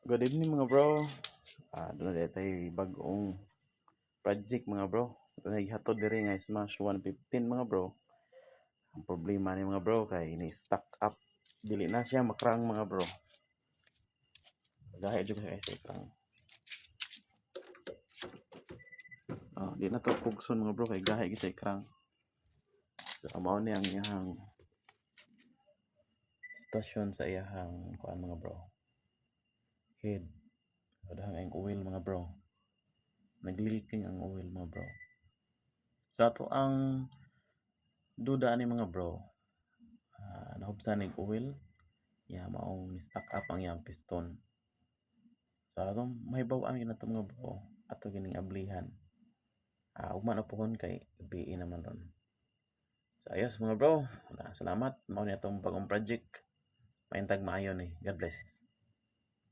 Good evening mga bro. Doon na tayo bagong project mga bro. Doon na ihatod diri nga Smash 115 mga bro. Ang problema ni mga bro kay ni stuck up. Dili na siya makrang mga bro. Dahil juga sa ikrang. Di na to pugson mga bro kay gahi sa ikrang. So mao ni ang iyang stasyon sa iyang kuan mga bro. Head. Dahang ang oil mga bro. Naglileaking ang oil mga bro. Sa ato ang duda ni mga bro, nahubsan ng oil maong stock up ang iyang piston. So atong mahibawaan yun nato mga bro ato gining ablihan. Ugma na pohon kay gabi naman ron. So ayos mga bro, salamat mao ni atong bagong project. Maintag maayo ni. God bless.